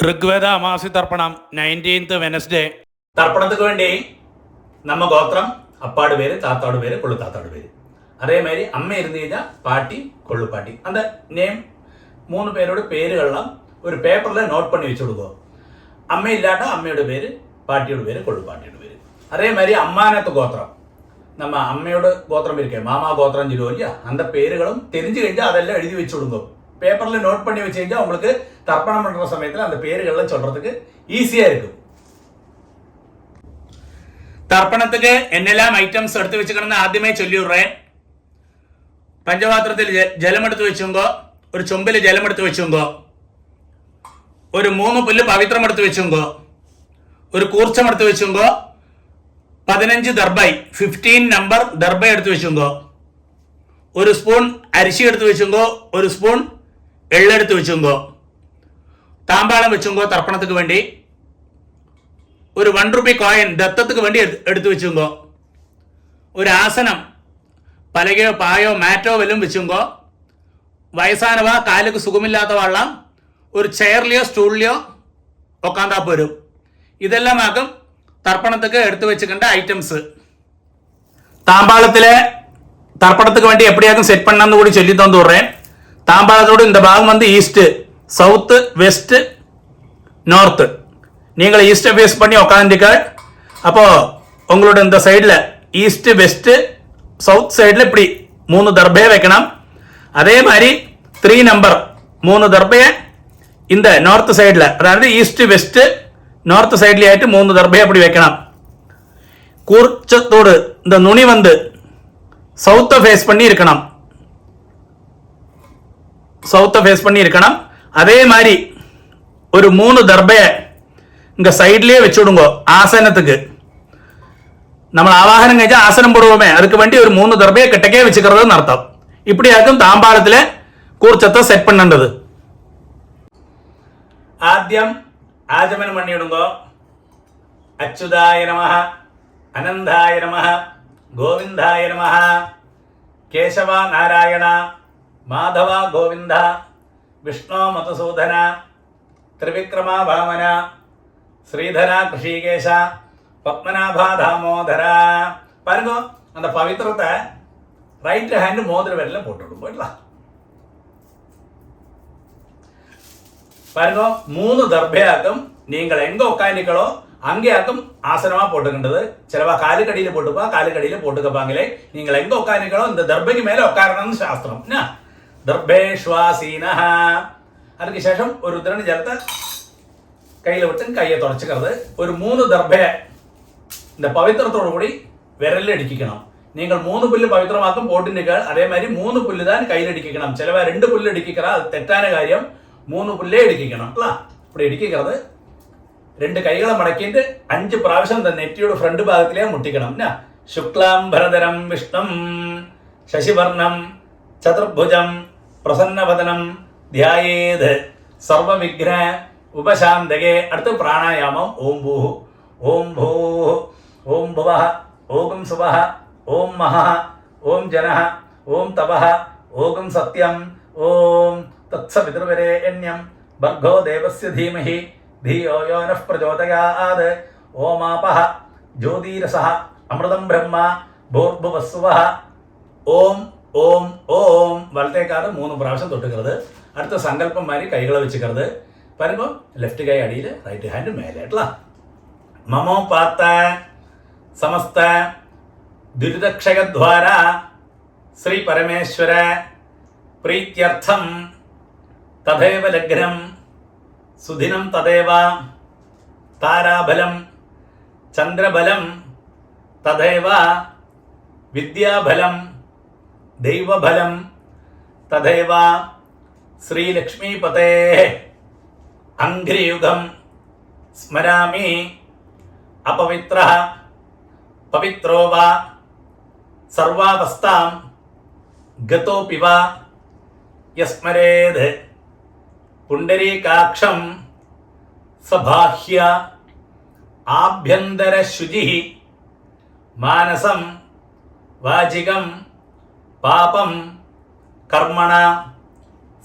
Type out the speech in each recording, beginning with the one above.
ഋഗ്വേദ അമാസി തർപ്പണം 19th Wednesday. തർപ്പണத்துக்கு വേണ്ടി நம்ம கோத்திரம் அப்பாடு பேரு, தாத்தாடு பேரு, கொள்ளு தாத்தாடு பேரு. அதே மாதிரி அம்மை இருந்தீங்கன்னா பாட்டி, கொள்ளு பாட்டி. அந்த நேம் 3 பேரோட பேருகள்லாம் ஒரு பேப்பரில் நோட் பண்ணி வச்சு விடுவோம். அம்மை இல்லாட்டா அம்மையோட பேர், பாட்டியோட பேர், கொள்ளு பாட்டியோட பேர். அதே மாதிரி அம்மானத்து கோத்திரம், நம்ம அம்மையோட கோத்திரம் இருக்கே, மாமா கோத்திரம் சொல்லுவோம் இல்லையா, அந்த பேருகளும் தெரிஞ்சு കഴിഞ്ഞാൽ அதெல்லாம் எழுதி வச்சு விடுங்க. பேப்பரில் நோட் பண்ணி வச்சு കഴിഞ്ഞാல் உங்களுக்கு தர்ப்பணம் பண்ணுற சமயத்தில் அந்த பேருகள்லாம் சொல்கிறதுக்கு ஈஸியாக இருக்கும். தர்ப்பணத்துக்கு என்னெல்லாம் ஐட்டம்ஸ் எடுத்து வச்சுக்கணும்னு ஆദ്യമേ ചൊല്ലിവിടുறேன். പഞ്ചപാത്രത്തിൽ ജലമെടുത്ത് വെച്ചുങ്കോ, ഒരു ചൊമ്പിൽ ജലമെടുത്ത് വെച്ചുങ്കോ, ഒരു 3 പുല്ല് പവിത്രം എടുത്ത് വെച്ചുങ്കോ, ഒരു കൂർച്ചം എടുത്ത് വെച്ചുങ്കോ, 15 ദർബൈ 15 നമ്പർ ദർബൈ എടുത്ത് വെച്ചുങ്കോ, ഒരു സ്പൂൺ അരിശി എടുത്ത് വെച്ചുങ്കോ, ഒരു സ്പൂൺ എള്ളെടുത്ത് വെച്ചുങ്കോ, താമ്പാളം വെച്ചുങ്കോ, തർപ്പണத்துக்கு വേണ്ടി ഒരു 1 രൂപ കോയിൻ ദത്തத்துக்கு വേണ്ടി എടുത്തു വെച്ചുങ്കോ, ഒരു ആസനം പലകയോ പായോ മാറ്റോ വല്ലതും വെച്ചുങ്കോ, വയസ്സാനവ കാലുക്ക് സുഖമില്ലാത്ത വള്ളം ഒരു ചെയറിലെയോ സ്റ്റൂളിലെയോ ഉക്കാന്താ പോരും. ഇതെല്ലാം ആകും തർപ്പണத்துக்கு എടുത്തു വെച്ചിട്ടുണ്ട് ഐറ്റംസ്. தாம்பாளத்தில் தர்ப்பணத்துக்கு வேண்டி எப்படியாக்கும் செட் பண்ணான்னு கூட சொல்லி தந்து விடுறேன். தாம்பாளத்தோடு இந்த பாகம் வந்து ஈஸ்ட், சவுத்து, வெஸ்ட், நார்த்து. நீங்கள் ஈஸ்ட்டை ஃபேஸ் பண்ணி உட்காந்துக்கள். அப்போது உங்களோட இந்த சைடில் ஈஸ்ட், வெஸ்ட்டு, சவுத் சைடில் இப்படி 3 தர்பையை வைக்கணும். அதே மாதிரி 3 நம்பர் 3 தர்பையை இந்த நார்த் சைடில், அதாவது ஈஸ்ட், வெஸ்ட்டு, நார்த் சைட்லேயே ஆகிட்டு 3 தர்பையை அப்படி வைக்கணும். கூர்ச்சத்தோடு இந்த நுனி வந்து சவுத்தை ஃபேஸ் பண்ணி இருக்கணும், சவுத்தை ஃபேஸ் பண்ணி இருக்கணும். அதே மாதிரி ஒரு 3 தர்பையை இங்கே சைட்லேயே வச்சு விடுங்கோ. ஆசனத்துக்கு நம்ம ஆவாகனம் கழிச்சா ஆசனம் போடுவோமே, அதுக்கு வேண்டி ஒரு 3 தர்பையை கிட்டக்கே வச்சுக்கிறதுன்னு அர்த்தம். இப்படியாக்கும் தாம்பாளத்தில் கூர்ச்சத்தை செட் பண்ணது. ஆദ്യം ஆஜமனம் பண்ணி விடுங்கோ. அச்சுதாய நமஹ, அனந்தாய நமஹ, கோவிந்தாய நமஹ, கேசவா நாராயண, மாதவா கோவிந்த, விஷ்ணு மதுசூதன, திரிவிக்ரமா வாமன, ஸ்ரீதரா கிருஷிகேஷ, பத்மநாபா தாமோதரா. பாருங்க, அந்த பவித்திரத்தை ரைட் ஹேண்ட் மோதிர விரல்ல போட்டுவிடும். போயிடலாம். பாருங்க, 3 தர்பையாக்கும் நீங்கள் எங்க உட்காந்துக்களோ அங்கேயாக்கும் ஆசனமா போட்டுக்கின்றது. சிலவா காலுக்கடியில போட்டுப்பா, காலுக்கடியில போட்டுக்கப்பாங்களே. நீங்கள் எங்க உட்காந்துக்களோ இந்த தர்பைக்கு மேல உட்காரணும்னு சாஸ்திரம். தர்பேஷ்வாசீன. அதுக்கு ശേഷം ഒരു ഉദ്രണ ജലത്തെ കയ്യിൽ വിട്ട് കയ്യെ തുടച്ചിക്കരുത്. ഒരു 3 ദർഭയെ இந்த പവിത്രത്തോടു കൂടി വിരലിലടിക്കണം. നിങ്ങൾ 3 പുല്ല് പവിത്രമാക്കും പോട്ടിനിക്കാൾ. അതേമാതിരി 3 പുല്ല് താൻ കയ്യിലടിക്കണം. ചിലവ 2 പുല്ല് അടിക്കിക്കറ, അത് തെറ്റാന കാര്യം. 3 പുല്ലേ അടിക്കണം. അല്ല, இப்படி അടിക്കരുത്. 2 കൈകളെ മടക്കിയിട്ട് 5 പ്രാവശ്യം നെറ്റിയുടെ ഫ്രണ്ട് ഭാഗത്തിലേ മുട്ടിക്കണം. ശുക്ലാംബരധരം വിഷ്ണം ശശിവർണം ചതുർഭുജം പ്രസന്നവദനം ധ്യായേത് സർവവിഘ്ന ഉപശാന്തകേ. അടുത്ത് പ്രാണായാമം. ഓം ഭൂഹ്, ഓം ഭൂഹ്, ഓം ഭുവഃ, ഓം സുവഃ, ഓം മഹഃ, ഓം ജനഃ, ഓം തപഃ, ഓം സത്യം, ഓം തത്സവിതുർവരേണ്യം ഭർഗോ ദേവസ്യ ധീമഹി ധിയോ യോ നഃ പ്രചോദയാത്. ഓമാപഃ ജ്യോതിരസഃ അമൃതം ബ്രഹ്മ ഭൂർഭുവസ്സുവഃ. ഓം ഓം ഓം. വലത്തേക്കാട് 3 പ്രാവശ്യം തൊട്ടുക്കരുത്. അടുത്ത സങ്കല്പം മാതിരി കൈകളെ വെച്ചിക്കരുത്. പറയുമ്പോൾ ലെഫ്റ്റ് കൈ അടിയിൽ, റൈറ്റ് ഹാൻഡ് മേലായിട്ടുള്ള. മമോ പാത്ത സമസ്ത ദുരിതക്ഷയദ്വാര ശ്രീ പരമേശ്വര പ്രീത്യർത്ഥം തഥൈവ ലഗ്നം സുദിനം തഥൈവ താരാബലം ചന്ദ്രബലം തഥൈവ വിദ്യാബലം ദൈവബലം തഥൈവ ശ്രീലക്ഷ്മീപതേ അംഘ്രിയുഗം സ്മരാമി. അപവിത്രഃ പവിത്രോ വാ സർവാവസ്ഥാം ഗതോപി വാ യസ്മരേത് പുണ്ടരീകാക്ഷം സബാഹ്യ ആഭ്യന്തരശുചിഃ മാനസം വാചികം പാപം കർമ്മണ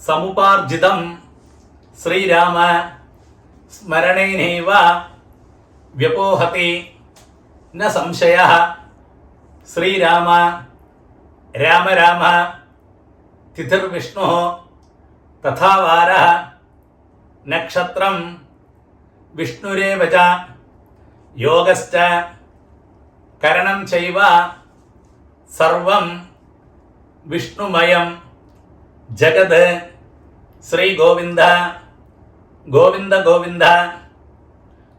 സമുപാർജിതം ശ്രീരാമ സ്മരണേനൈവ വ്യപോഹതി ന സംശയഃ. ശ്രീരാമ രാമ രാമ തിഥിർവിഷ്ണുഃ തഥാ വാരഃ നക്ഷത്രം വിഷ്ണുരേവ ച യോഗശ്ച കരണം ചൈവ സർവം വിഷ്ണുമയം ജഗത്. ശ്രീ ഗോവിന്ദ ഗോവിന്ദ ഗോവിന്ദ.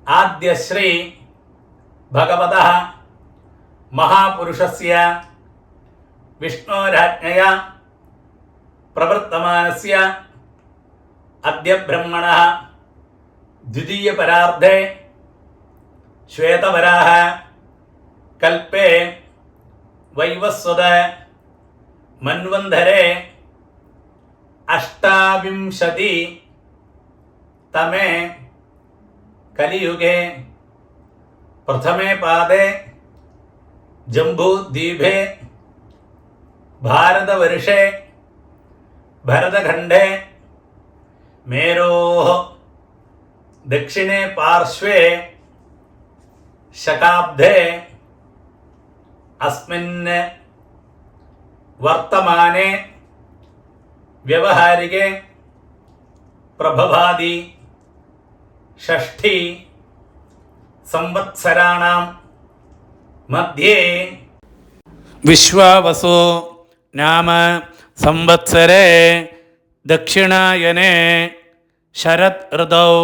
ആദ്യശ്രീ ഭഗവതഃ മഹാപുരുഷസ്യ വിഷ്ണോരാജ്ഞയ പ്രവർത്തമാനസ്യ അദ്യ ബ്രഹ്മണഃ ദ്വിതീയപരാർദ്ധേ ശ്വേതവരാഹ കൽപ്പേ വൈവസ്വത മന്വന്തരേ അഷ്ടാവിംശതി തമേ കലിയുഗേ പ്രഥമേ പാദേ ജംബൂദ്വീപേ ഭാരതവർഷേ ഭരതഖണ്ഡേ മേരോः ദക്ഷിണേ പാർശ്വേ ശകാബ്ദേ അസ്മിൻ വർത്തമാനെ വ്യവഹാരികേ പ്രഭവാദി ഷഷ്ഠി സംവത്സരാണാം മധ്യേ വിശ്വാവസു നാമ സംവത്സരേ ദക്ഷിണായനെ ശരത് ഋതൗ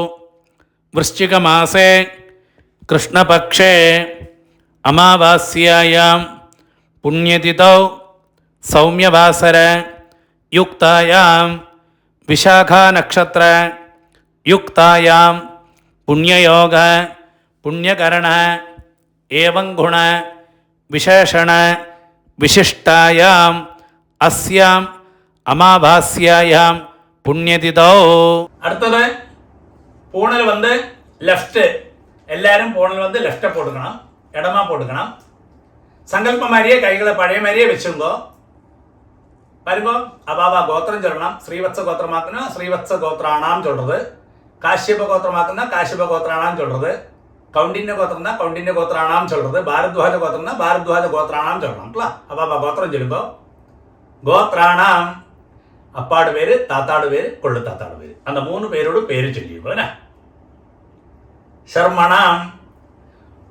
വൃശ്ചികമാസേ കൃഷ്ണപക്ഷേ അമാവാസ്യായാം പുണ്യതിഥൗ സൗമ്യവാസര യുക്തായാം വിശാഖാനക്ഷത്ര യുക്തായാം പുണ്യയോഗ പുണ്യകരണ ഏവം ഗുണ വിശേഷണ വിശിഷ്ടായാം അസ്യാം അമാവാസ്യായാം പുണ്യതിഥൗ. അടുത്തത് പൂണിൽ വന്ന് ലെഫ്റ്റ്. എല്ലാവരും പൂണിൽ വന്ന് ലെഫ്റ്റ് പോടുക്കണം, ഇടമാ പോടുക്കണം. സങ്കല്പ മാരിയെ കൈകളെ പഴയ മാരിയെ വെച്ചുങ്കോ വരുമ്പോ അബാബ ഗോത്രം ചൊല്ലണം. ശ്രീവത്സ ഗോത്രമാക്കുന്ന ശ്രീവത്സ ഗോത്രാണാം ചൊല്ലത്, കാശ്യപ ഗോത്രമാക്കുന്ന കാശ്യപ ഗോത്രാണാം ചൊല്ലത്, കൗണ്ടിന്യ ഗോത്രം കൗണ്ടിന്യ ഗോത്രാണാം ചൊല്ലത്, ഭാരദ്വാജ ഗോത്രം ഭാരദ്വാജ ഗോത്രാണാം ചൊല്ലണം. അബാബ ഗോത്രം ചൊല്ലുമ്പോ ഗോത്രാണാം അപ്പാട് പേര്, താത്താട് പേര്, കൊള്ളു താത്താട് പേര്, அந்த 3 പേരോട് പേര് ചൊല്ലിയുള്ളൂ. അല്ലേ? ശർമ്മണാം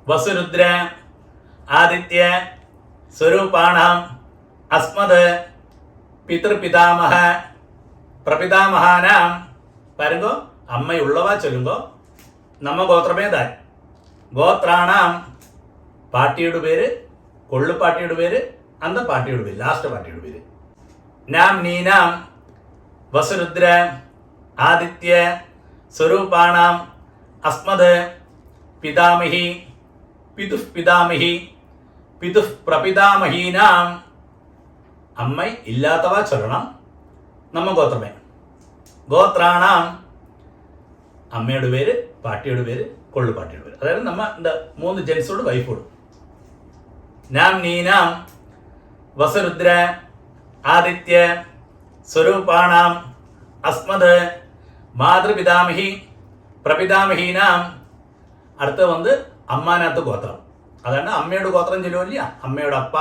വസുരുദ്ര ആദിത്യ സ്വരൂപാണാം അസ്മത് പിതൃപിതാമഹ പ്രപിതാമഹാനാം. വരുമ്പോ അമ്മയുള്ളവ ചൊല്ലുമ്പോ നമ്മ ഗോത്രമേ താൻ. ഗോത്രാണാം പാട്ടിയുടെ പേര്, കൊള്ളു പാട്ടിയുടെ പേര്, അന്ത പാട്ടിയുടെ പേര്, ലാസ്റ്റ് പാട്ടിയുടെ പേര്. നാം നീനാം വസുരുദ്ര ആദിത്യ സ്വരൂപാണാം അസ്മത് പിതാമഹി പിതുഃ പിതാമഹി പിതുഃ പ്രപിതാമഹീനാം. അമ്മ ഇല്ലാത്തവ ചൊല്ലണം, നമ്മ ഗോത്രമേ. ഗോത്രാണാം അമ്മയുടെ പേര്, പാട്ടിയുടെ പേര്, കൊള്ളു പാട്ടിയുടെ പേര്. അതായത് നമ്മ എന്താ 3 ജെൻസോട് വൈഫോട്. നാം നീനാം വസുരുദ്ര ആദിത്യ സ്വരൂപാണാം അസ്മത് മാതൃപിതാമഹി പ്രപിതാമഹീനാം. അടുത്ത് വന്ന് അമ്മാനകത്ത് ഗോത്രം. അതാണ് അമ്മയുടെ ഗോത്രം ചൊല്ലുമില്ല, അമ്മയുടെ അപ്പ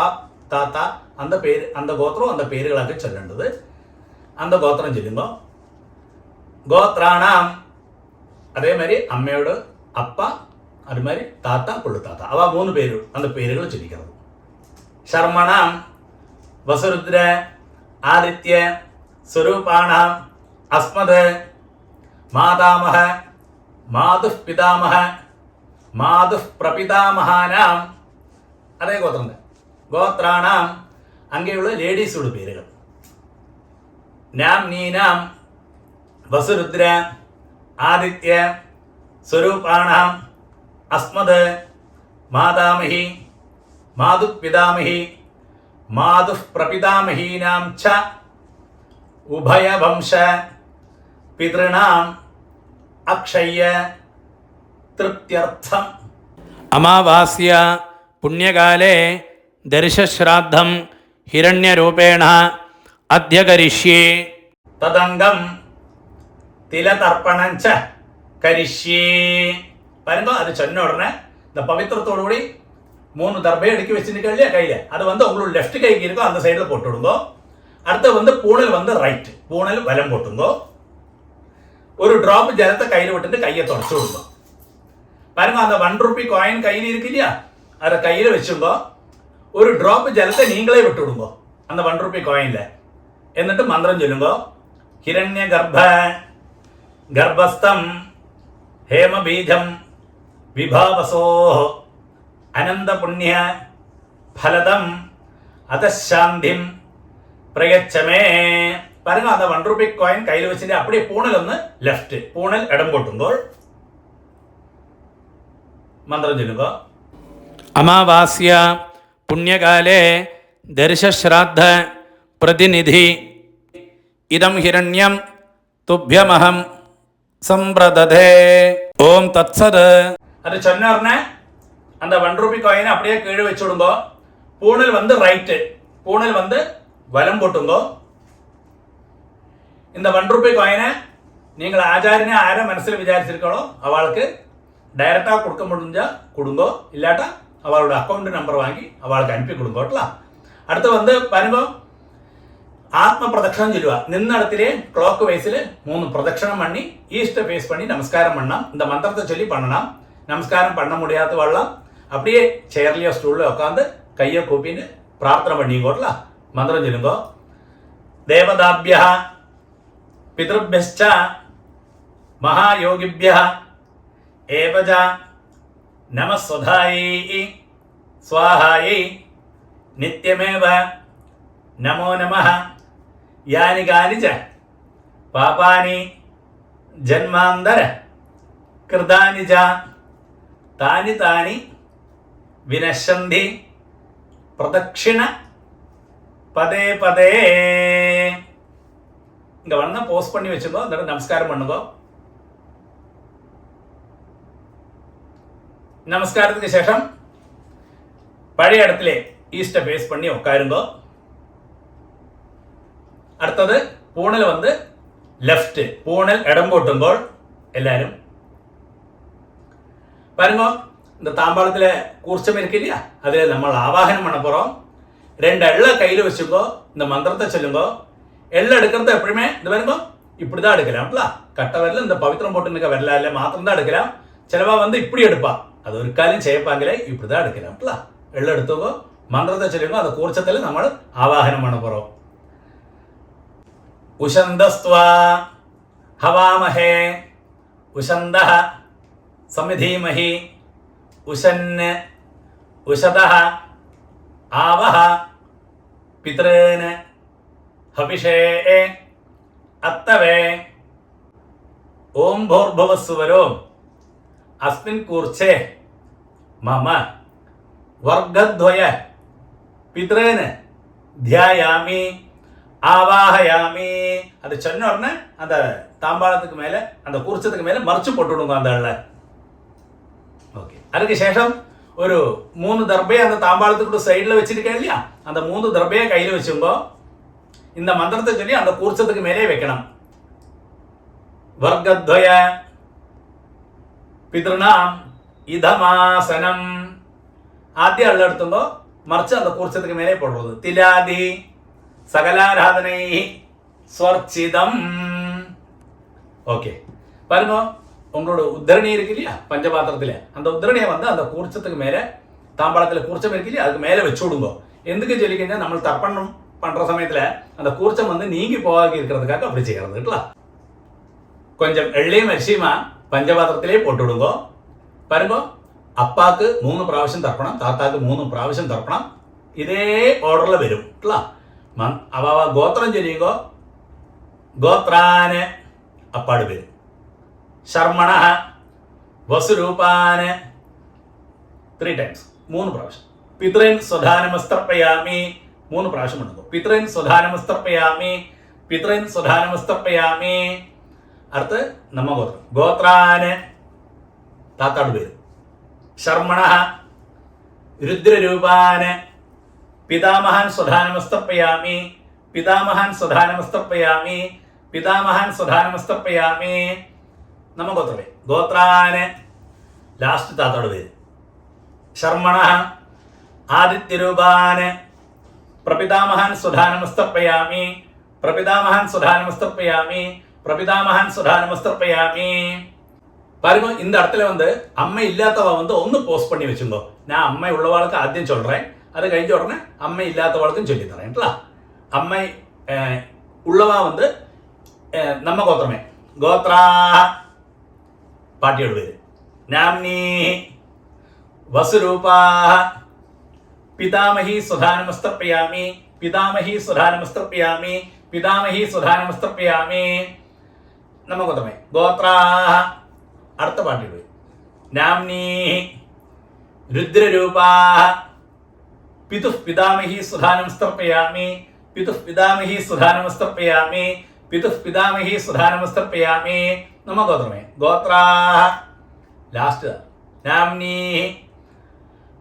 താത്ത അന്ത പേര്, അന്ത ഗോത്രവും അന്ത പേരുകളൊക്കെ ചൊല്ലേണ്ടത്. അന്ത ഗോത്രം ചൊല്ലുമ്പോൾ ഗോത്രാണാം അതേമാതിരി അമ്മയോട് അപ്പ, അതുമാതിരി താത്ത, കൊള്ളുത്താത്ത, അവ 3 പേര് അന്ത പേരുകൾ ചൊല്ലിക്കുന്നത്. ശർമ്മണാം വസുരുദ്ര ആദിത്യ സ്വരൂപാണാം അസ്മത് മാതാമഹ മാതുഃ പിതാമഹ മാതുഃ പ്രപിതാമഹാനാം. അതേ ഗോത്രം. ഗോത്രാണാം അങ്ങനെയുള്ള ലേഡീസുടെ പേരുകൾ. നാം നീനാം വസുരുദ്ര ആദിത്യ സ്വരൂപാണാം അസ്മത് മാതാമഹി മാതുഃ പിതാമഹി മാതുഃ പ്രപിതാമഹീനാം ച ഉഭയവംശ പിതൃണാം അക്ഷയ്യ തൃപ്ത്യർത്ഥം. അമാവാസ്യ പുണ്യകാലേ ദർശശ്രാദ്ധം ഹിരണ്യരൂപേണ അദ്യ കരിഷ്യേ. തദംഗം തിലതർപ്പണം ച കരിഷ്യേ. பாருங்க, அது சொன்ன உடனே இந்த பவித்திரத்தோடு கூடி 3 தர்பை அடுக்கி வச்சுருக்க இல்லையா கையில், அது உங்களோட லெஃப்ட் கைக்கு இருக்கோ அந்த சைடில் போட்டு விடுங்கோ. அடுத்து பூணல் ரைட், பூணல் வலம் போட்டுங்கோ. ஒரு டிராப் ஜலத்தை கையில் விட்டுட்டு கையை தொடச்சு விடுங்க. பாருங்க, அந்த 1 ரூபி காயின் கையில் இருக்கு இல்லையா, அதை கையில் வச்சுங்கோ. ஒரு டிராப் ஜலத்தை நீங்களே விட்டு விடுங்கோ அந்த 1 ரூபி காயின்ல. എന്നിട്ട് മന്ത്രം ചൊല്ലുങ്കോ. ഹിരണ്യ ഗർഭസ്ഥം ഹേമബീജം വിഭാവസോ അനന്തപുണ്യ ഫലദം അതശാന്തിം പ്രയച്ഛമേ. பாருங்க, அந்த 1 ரூபி காயின் கையில் வச்சுட்டு அப்படியே பூணல் லெஃப்ட், பூணல் இடம் போட்டுங்கோள். மந்திரம் சொல்லுங்க. അമാവാസ്യ പുണ്യകാലേ ദർശശ്രാദ്ധ പ്രതിനിധി ഇദം ഹിരണ്യം തുഭ്യമഹം സമ്പ്രദധേ. ഓം തത്സത്. அது சொன்ன உடனே அந்த 1 ரூபி காயினை அப்படியே கீழே வச்சு விடுங்கோ. பூணல் ரைட்டு, பூணல் வலம் போட்டுங்கோ. இந்த 1 ரூபி காயினை நீங்கள் ஆச்சாரியனை ஆரை மனசில் விசாரிச்சிருக்கோ அவளுக்கு டைரக்டாக கொடுக்க முடிஞ்சா கொடுங்கோ, இல்லாட்டா அவளோட அக்கௌண்ட் நம்பர் வாங்கி அவளுக்கு அனுப்பி கொடுங்கோட்டலாம். அடுத்து பாருங்க, ஆத்ம பிரதட்சணம் சொல்லுவா. நின்ன இடத்திலே கிளாக் வைஸில் 3 பிரதட்சணம் பண்ணி ஈஸ்ட ஃபேஸ் பண்ணி நமஸ்காரம் பண்ணலாம். இந்த மந்திரத்தை சொல்லி பண்ணலாம். நமஸ்காரம் பண்ண முடியாத வாழலாம், அப்படியே சேர்லையோ ஸ்டூலில் உட்காந்து கையை கூப்பின்னு பிரார்த்தனை பண்ணிக்கோட்டலாம். மந்திரம் சொல்லுங்கோ. தேவதாபியா பிதృభ్యశ్చ மகாயோகிபியா ஏவஜ நமஸ்வதாயை ஸ்வாஹாயை நித்யமேவ நமோ நமः. யானி கானி ச பாபானி ஜன்மாந்தர கிருதானி ச தானி தானி வினஷந்தி பிரதக்ஷிண பதே பதே. இங்கே போஸ்ட் பண்ணி வச்சுக்கோ. அந்த நமஸ்காரம் பண்ணுங்கோ. நமஸ்காரத்துக்கு சேஷம் பழைய இடத்துல ஈஸ்ட பேஸ் பண்ணி உட்காருங்கோ. அடுத்தது பூணல் லெஃப்ட், பூணல் இடம் போட்டுங்கோள். எல்லாரும் பாருங்க, இந்த தாம்பாளத்தில் கூர்ச்சம் இருக்கு இல்லையா, அதில் நம்ம ஆவாகனம் பண்ண போகிறோம். 2 எள்ள கையில் வச்சுக்கோ. இந்த மந்திரத்தை சொல்லுங்கோ. எள்ள எடுக்கிறது எப்பவுமே இந்த பாருங்க இப்படி தான் எடுக்கலாம்ல. கட்ட வரல இந்த பவித்திரம் போட்டு நிற்க வரல இல்லை மாத்திரம் தான் எடுக்கலாம். சிலவா இப்படி எடுப்பா, அது ஒரு காலையும் செய்யப்பாங்களே, இப்படி தான் எடுக்கலாம்ல. எள்ள எடுத்துக்கோ, மந்திரத்தை சொல்லுங்க. அந்த கூர்ச்சத்தில் நம்ம ஆவாகனம் பண்ண போகிறோம். உஷந்தஸ்துவா ஹவாமஹே உஷந்தஹ சமிதீமஹி உஷன் உஷதஹ ஆவஹ பித்ரேன் ஹபிஷே அத்தவே. ஓம் பூர்புவஸ்சுவரோ அஸ்மின் கூர்ச்சே மம வர்க்கத்வய பித்ரேன் தியாயாமி ஆவாஹயாமி. அது சொன்ன உடனே அந்த தாம்பாளத்துக்கு மேலே அந்த கூர்ச்சத்துக்கு மேலே மறைச்சு போட்டுவிடுங்க அந்த எள்ள. ஓகே, அதுக்கு சேஷம் ஒரு 3 தர்பையை அந்த தாம்பாளத்துக்கு சைடில் வச்சிருக்கேன் இல்லையா, அந்த 3 தர்பையை கையில் வச்சுங்கோ. இந்த மந்திரத்தை சொல்லி அந்த கூர்ச்சத்துக்கு மேலே வைக்கணும். வர்க்கத்வய பித்ருணாம் இதமாசனம். ஆத்தியம் எள்ள எடுத்துங்கோ, மறைச்சு அந்த கூர்ச்சத்துக்கு மேலே போடுறது. திலாதி சகலாராதனை ஸ்வர்ச்சிதம். ஓகே, பாருங்க, உங்களோட உத்தரணி இருக்கு இல்லையா பஞ்சபாத்திரத்தில், அந்த உத்தரணியை அந்த கூர்ச்சத்துக்கு மேலே தாம்பாளத்தில் கூர்ச்சம் இருக்கு இல்லையா அதுக்கு மேலே வச்சு விடுங்க. எதுக்கு சொல்லிக்கிங்க, நம்ம தர்ப்பணம் பண்ணுற சமயத்தில் அந்த கூர்ச்சம் நீங்கி போகாது இருக்கிறதுக்காக அப்படி செய்யறதுங்களா. கொஞ்சம் எள்ளையும் அரிசியுமா பஞ்சபாத்திரத்திலே போட்டு விடுங்க. பாருங்க, அப்பாவுக்கு 3 പ്രാവശ്യം தர்ப்பணம், தாத்தாவுக்கு 3 പ്രാവശ്യം தர்ப்பணம். இதே ഓർഡറിൽ വരും. അവ ഗോത്രം ചൊല്ലിക്കോ. ഗോത്രാന് അപ്പാട് വരും. ശർമ്മണ വസുരൂപാന് 3 ടൈംസ് 3 പ്രാവശ്യം. പിതൃൻ സ്വധാനമസ്തർപ്പയാമി 3 പ്രാവശ്യം ഉണ്ടോ. പിതൃൻ സ്വധാനമസ്തർപ്പയാമി, പിതൃൻ സ്വധാനമസ്തർപ്പയാമി. അടുത്ത് നമ്മ ഗോത്രം. ഗോത്രാന് താത്താട് വരും. ശർമ്മണ രുദ്രരൂപാന് പിതാമഹാൻ സ്വധാനമസ്തർപ്പയാമി, പിതാമഹാൻ സ്വധാനമസ്തർപ്പയാമി, പിതാമഹാൻ സ്വധാനമസ്തർപ്പയാമി. നമ്മ ഗോത്രമേ ഗോത്രാന് ലാസ്റ്റ് താത്തോട് പേര് ശർമ്മണ ആദിത്യരൂപാന് പ്രപിതാമഹാൻ സുധാനമസ്തർപ്പയാമി പ്രപിതാമഹാൻ സുധാനമസ്തർപ്പയാമി പ്രപിതാമഹാൻ സുധാനമസ്തർപ്പയാമി. பாருங்க இந்த இடத்துல வந்து அம்மை இல்லாதவ வந்து ஒன்று போஸ்ட் பண்ணி வச்சுங்கோ. நான் அம்மை உள்ளவாளுக்கு ஆദ്യം சொல்றேன், அது கழிஞ்ச உடனே அம்மை இல்லாதவாளுக்கும் சொல்லி தரேன்ல. அம்மை உள்ளவா வந்து நம்ம கோத்திரமே கோத்ரா பாட்டியோட பேரு நாம்னி வசுரூபா பிதாமகி சுதானமஸ்தர்ப்பயாமி பிதாமகி சுதானமஸ்தர்ப்பயாமி பிதாமகி சுதானமஸ்தர்ப்பயாமி. நம்ம கோத்திரமே கோத்ரா അടുത്ത പാട്ടിട്ട് നാംനി രുദ്രരൂപാ പിതുഃ പിതാമഹി സുധാനമസ്തർപ്പയാമി പിതുഃ പിതാമഹി സുധാനമസ്തർപ്പയാമി പിതുഃ പിതാമഹി സുധാനമസ്തർപ്പയാമി. നമ്മ ഗോത്രമേ ഗോത്രാ ലാസ്റ്റ് നാംനി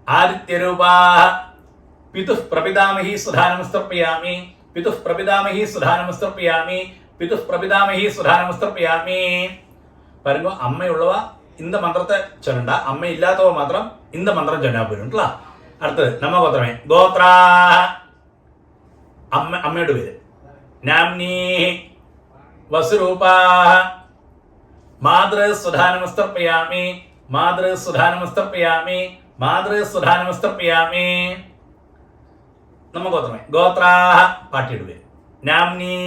ആദിത്യരൂപാ പിതുഃ പ്രപിതാമഹി സുധാനമസ്തർപ്പയാമി പിതുഃ പ്രപിതാമഹി സുധാനമസ്തർപ്പയാമി പിതുഃ പ്രപിതാമഹി സുധാനമസ്തർപ്പയാമി. பாருங்க அம்மை உள்ளவா இந்த மந்திரத்தை சொல்லண்டா, அம்மை இல்லாதவ மாத்திரம் இந்த மந்திரம் சொன்னா போயிடும்ல. அடுத்தது நம்ம கோத்திரமே கோத்ரா അമ്മയുടെ പേര് നാംനി വസുരൂപാ മാതൃ സുധാനമസ്തർപ്പയാമി മാതൃ സുധാനമസ്തർപ്പയാമി മാതൃ സുധാനമസ്തർപ്പയാമി. നമ്മ ഗോത്രമേ ഗോത്രാ പാട്ടിയുടെ പേര് നാംനി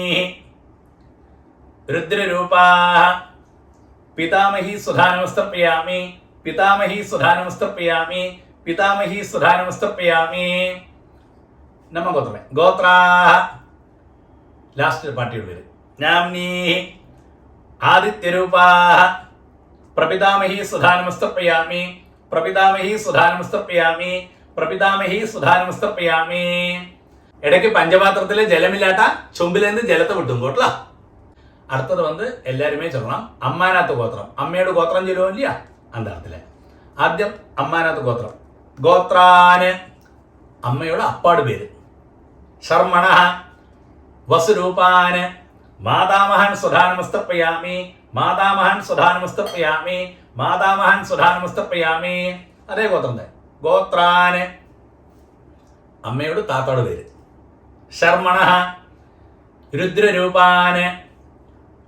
രുദ്രരൂപാ പിതാമഹി സുധാനമസ്തർപ്പയാമി പിതാമഹി സുധാനമസ്തർപ്പയാമി പിതാമഹി സുധാനമസ്തർപ്പയാമി. നമ്മ ഗോത്രമേ ഗോത്രാ ലാസ്റ്റ് പാട്ടിയുടെ പേര് നാംനി ആദിത്യരൂപാ പ്രപിതാമഹി സുധാനമസ്തർപ്പയാമി പ്രപിതാമഹി സുധാനമസ്തർപ്പയാമി പ്രപിതാമഹി സുധാനമസ്തർപ്പയാമി. ഇടയ്ക്ക് പഞ്ചപാത്രത്തിലെ ജലമില്ലാട്ട ചുമ്പിലേന്ന് ജലത്തെ വിട്ടും കേട്ടോ. അടുത്തത് வந்து எல்லாருமே சொல்லலாம் അമ്മാനാത്ത് ഗോത്രം. അമ്മയുടെ ഗോത്രം ചൊല്ലുമോ ഇല്ല அந்த இடத்துல. ആദ്യം അമ്മാനാത്ത് ഗോത്രം ഗോത്രാന് അമ്മയുടെ അപ്പാട് പേര് ശർമ്മണ വസുരൂപാന് മാതാമഹൻ സുധാനമസ്തർപ്പയാമി മാതാമഹൻ സുധാനമസ്തർപ്പയാമി മാതാമഹൻ സുധാനമസ്തർപ്പയാമി. അതേ ഗോത്രം തന്നെ ഗോത്രാന് അമ്മയുടെ താത്താട് പേര് ശർമ്മണ രുദ്രരൂപാന്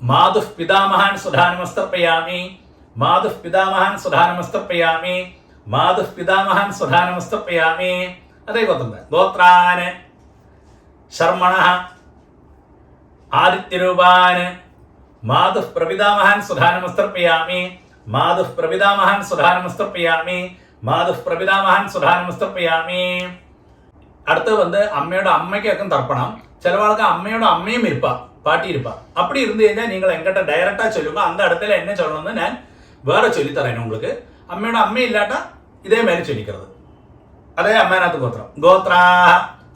മാതുഃ പിതാമഹാൻ സുധാനമസ്തർപ്പയാമി മാതുഃ പിതാമഹാൻ സുധാനമസ്തർപ്പയാമി മാതുഃ പിതാമഹാൻ സുധാനമസ്തർപ്പയാമി. അതേ ഗോത്രം ഗോത്രാന് ശർമ്മണ ആദിത്യരൂപാന് മാതുഃ പ്രപിതാമഹാൻ സുധാനമസ്തർപ്പയാമി മാതുഃ പ്രപിതാമഹാൻ സുധാനമസ്തർപ്പയാമി മാതുഃ പ്രപിതാമഹാൻ സുധാനമസ്തർപ്പയാമി. അടുത്തത് வந்து അമ്മയുടെ അമ്മയ്ക്കൊക്കെ തർപ്പണം. ചില ആൾക്ക് അമ്മയുടെ അമ്മയും ഇരുപ്പാ பாட்டி இருப்பா. அப்படி இருந்து കഴിഞ്ഞാൽ நீங்கள் எங்கிட்ட டைரக்டா சொல்லுங்க, அந்த இடத்துல என்ன சொல்லணும்னு நான் வேற சொல்லி தரேன் உங்களுக்கு. അമ്മയുടെ അമ്മ ഇല്ലാട്ട ഇതേ മേലെ ചൊല്ലിക്കുന്നത്. അതേ അമ്മാനാത്ത് ഗോത്രം ഗോത്രാ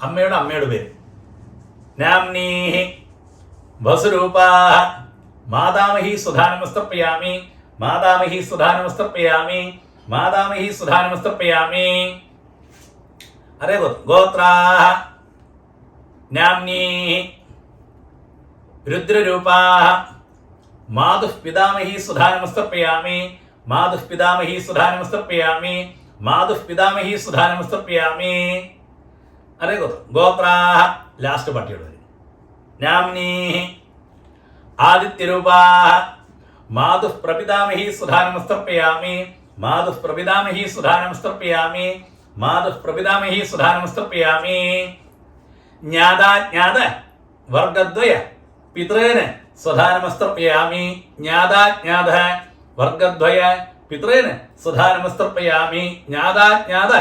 അമ്മയുടെ അമ്മയുടെ പേര് നാംനി വസുരൂപാ മാതാമഹി സുധാനമസ്തർപ്പയാമി മാതാമഹി സുധാനമസ്തർപ്പയാമി മാതാമഹി സുധാനമസ്തർപ്പയാമി. അതേ ഗോത്രാ നാംനി രുദ്രരൂപാ മാതുഃ പിതാമഹി സുധാനമസ്തർപ്പയാമി മാതുഃ പിതാമഹി സുധാനമസ്തർപ്പയാമി മാതുഃ പിതാമഹി സുധാനമസ്തർപ്പയാമി. അതേ ഗോത്രാ ലാസ്റ്റ് പാട്ടിയോട് വരും നാംനി ആദിത്യരൂപാ മാതുഃ പ്രപിതാമഹി സുധാനമസ്തർപ്പയാമി മാതുഃ പ്രപിതാമഹി സുധാനമസ്തർപ്പയാമി മാതുഃ പ്രപിതാമഹി സുധാനമസ്തർപ്പയാമി. ജ്ഞാതാജ്ഞാത വർഗദ്വയ പിതൃന് സുധാനമസ്തർപ്പയാമി ജ്ഞാതാജ്ഞാത വർഗദ്വയ പിതൃന് സുധാനമസ്തർപ്പയാമി ജ്ഞാതാജ്ഞാത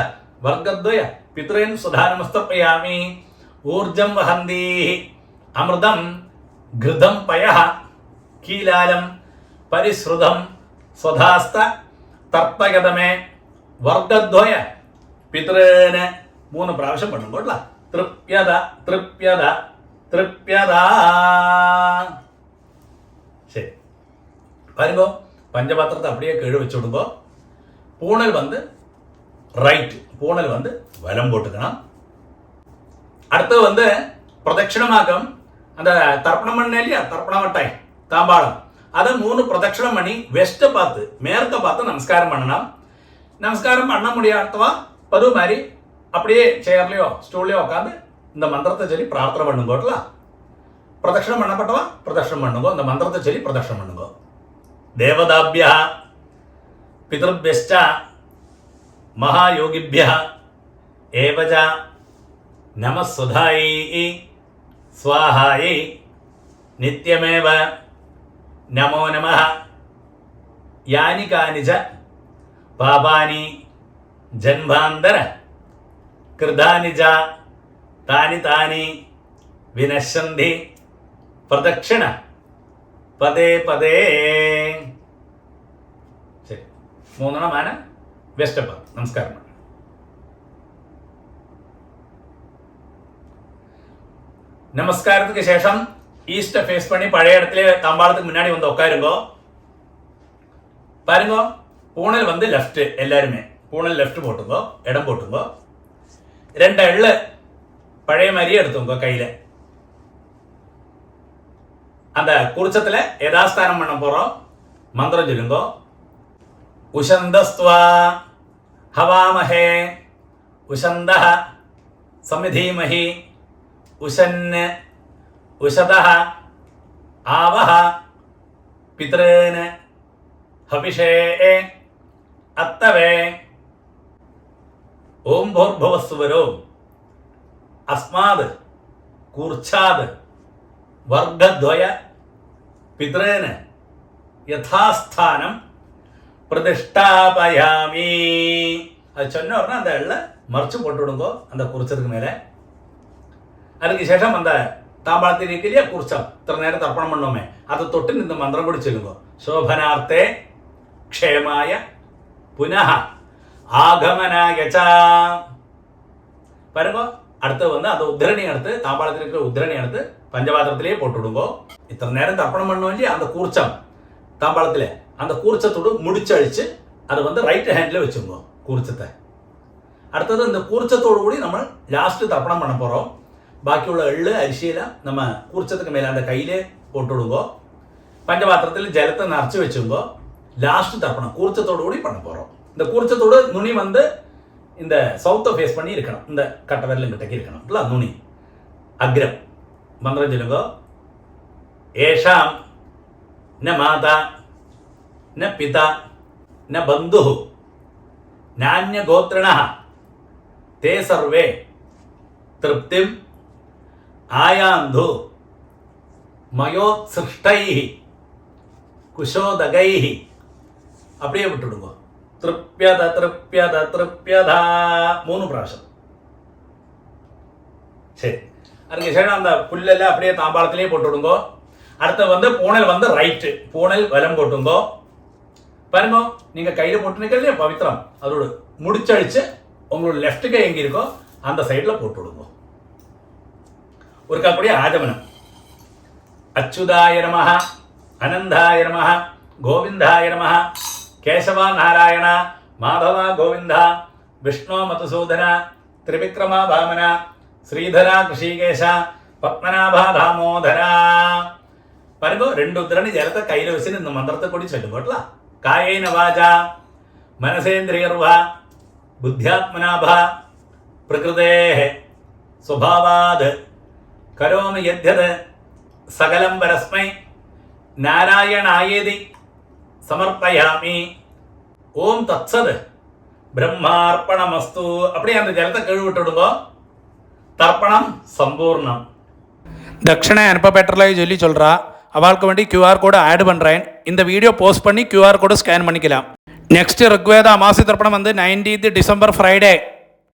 വർഗദ്വയ പിതൃന് സുധാനമസ്തർപ്പയാമി. ഊർജം വഹന്തി അമൃതം ഘൃതം പയഃ കീലാലം പരിശ്രുതം സ്വധാസ്ത തർപ്പയതമേ വർഗദ്വയ പിതൃന് 3 പ്രാവശ്യം പണ്ണുമ്പോഴല്ല തൃപ്യത തൃപ്യത തൃപ്യത. சரி பாருங்க பஞ்சபாத்திரத்தை அப்படியே கீழே வச்சு விடுங்க. பூணல் வந்து ரைட், பூணல் வந்து வலம் போட்டுக்கணும். அடுத்தது வந்து பிரதட்சிணமாக்கம் அந்த தர்ப்பணம் பண்ண இல்லையா தர்ப்பண மட்டாய் தாம்பாளம் அது 3 பிரதட்சணம் பண்ணி வெஸ்ட் பார்த்து மேற்க பார்த்து நமஸ்காரம் பண்ணணும். நமஸ்காரம் பண்ண முடியாதவா பது மாதிரி அப்படியே சேர்லையோ ஸ்டூல்லையோ உட்காந்து இந்த மந்திரத்தை சொல்லி பிரார்த்தனை பண்ணுங்கோட்டல. பிரதட்சணம் பண்ணப்பட்டவா பிரதட்சணம் பண்ணுங்கோ, இந்த மந்திரத்தை சொல்லி பிரதட்சணம் பண்ணுங்கோ. தேவதாபியா பிதృభ్యశ్చ மகாயோகிभ्यः ஏவஜ நமஸ்வதாயை ஸ்வாஹாயை நித்யமேவ நமோ நமः. யானி கானிச்ச பாபானி ஜன்மாந்தர கிருதானி ச தானி தானி வினശ്യന്തി பிரதட்சிண പദേ പദേ. ശരി, 3 വെസ്റ്റപ്പ്. നമസ്കാരം. நமஸ்காரத்துக்கு சேஷம் ஈஸ்ட ஃபேஸ் பண்ணி பழைய இடத்துல தாம்பாளத்துக்கு முன்னாடி வந்து உட்காருங்கோ. பாருங்க, பூனல் வந்து லெஃப்ட், எல்லாருமே பூனல் லெஃப்ட் போட்டுங்கோ, இடம் போட்டுங்கோ. 2 எள்ளு பழைய மாதிரியே எடுத்துங்க கையில. அந்த குறிச்சத்துல யதாஸ்தானம் பண்ண போறோம். மந்திரம் சொல்லுங்கோ. உஷந்தஸ்துவா ஹவாமஹே உஷந்தஹ சமிதீமஹி உஷன் உஷதஹ ஆவஹ பித்ரேன ஹவிஷே அத்தவே. ஓம் பூர்புவஸ்சுவரோ அஸ்மாத் கூர்ச்சாத் വർഗദ്വയ പിതൃന് യഥാസ്ഥാനം പ്രതിഷ്ഠാപയാമി. அது சொன்ன உடனே அந்த எள்ள மறைச்சு போட்டு விடுங்கோ அந்த குறிச்சதுக்கு மேலே. அதுக்கு சேஷம் அந்த தாம்பாளத்தில் இருக்கலையே குறிச்சம் இத்தனை நேரம் தர்ப்பணம் பண்ணோமே அதை தொட்டு இந்த மந்திரம் கூட சொல்லுங்கோ. சோபனார்த்தே க்ஷேமாய புனः ஆகமனாய ச. பாருங்க, அடுத்து வந்து அந்த உத்தரணி எடுத்து தாம்பாளத்தில் இருக்கிற உத்தரணி எடுத்து பஞ்சபாத்திரத்திலேயே போட்டு விடுங்கோ. இத்தனை நேரம் தர்ப்பணம் பண்ணுவோம் இல்லையா அந்த கூர்ச்சம் தாம்பாளத்தில், அந்த கூர்ச்சத்தோடு முடிச்சழிச்சு அதை வந்து ரைட் ஹேண்டில் வச்சுங்கோ கூர்ச்சத்தை. அடுத்தது இந்த கூர்ச்சத்தோடு கூடி நம்ம லாஸ்ட்டு தர்ப்பணம் பண்ண போகிறோம். பாக்கியுள்ள எள்ளு அரிசியெல்லாம் நம்ம கூர்ச்சத்துக்கு மேலே அந்த கையிலே போட்டு விடுங்கோ. பஞ்சபாத்திரத்தில் ஜலத்தை நிறச்சி வச்சுங்கோ. லாஸ்ட்டு தர்ப்பணம் கூர்ச்சத்தோடு கூடி பண்ண போகிறோம். இந்த கூர்ச்சத்தோடு நுனி வந்து இந்த சவுத்தை ஃபேஸ் பண்ணி இருக்கணும், இந்த கட்டை விரலும் கிட்டக்கு இருக்கணும் இல்லை நுனி அக்ரம். மந்திரம் சொல்லுங்க. ஏஷாம் ந மாதா ந பிதா ந பந்து நானிய கோத்ரிணः தே சர்வே திருப்திம் ஆயாந்து மயோத்சிருஷ்டைः குஷோதகைः. அப்படியே விட்டுடுங்க. திருப்யத திருப்யத திருப்யதா 3 பிராവശ്യം. சரி, அதுக்கு சேஷம் அந்த புல்லெல்லாம் அப்படியே தாம்பாளத்திலேயே போட்டு விடுங்கோ. அடுத்து வந்து பூனல் வந்து ரைட்டு, பூனல் வலம் போட்டுங்கோ. பாருங்க, நீங்க கையில போட்டு நிற்கிறதே பவித்திரம் அதோட முடிச்சழிச்சு உங்களோட லெஃப்ட் கை எங்க இருக்கோ அந்த சைட்ல போட்டு விடுங்க. ஒரு அப்படியே ஆஜமனம். அச்சுதாய நமஹ அனந்தாய நமஹ கோவிந்தாய நமஹ கேசவா நாராயண மாதவ கோவிந்த விஷ்ணு மதுசூதன திரிவிக்ரம வாமன ஸ்ரீதரா கிருஷிகேஷ பத்மநாப தாமோதர. பாருங்க, 2 உத்திரணி ஜலத்தை கையில் வச்சு இந்த மந்திரத்தை கூடி சொல்லுங்கோட்டல. காயேன வாஜா மனசேந்திரியர்வா புத்தியாத்மனாபா பிரகிருதேஹ சுபாவாத் கரோமி யத்யத் சகலம் பரஸ்மை நாராயணாயேதி சமர்ப்பயாமி. ஓம் தத்சத் பிரம்மார்ப்பணமஸ்து. அப்படியே அந்த ஜலத்தை கழுவி விட்டுடுங்க. தர்ப்பணம் சம்பூர்ணம். தட்சிணை அனுப்ப பெட்டர்லாய் சொல்லி சொல்கிறா. அவளுக்கு வேண்டி QR கோடு ஆட் பண்ணுறேன். இந்த வீடியோ போஸ்ட் பண்ணி QR கோடு ஸ்கேன் பண்ணிக்கலாம். நெக்ஸ்ட் ருக்வேத அமாவாசை தர்ப்பணம் வந்து 19th டிசம்பர் ஃப்ரைடே.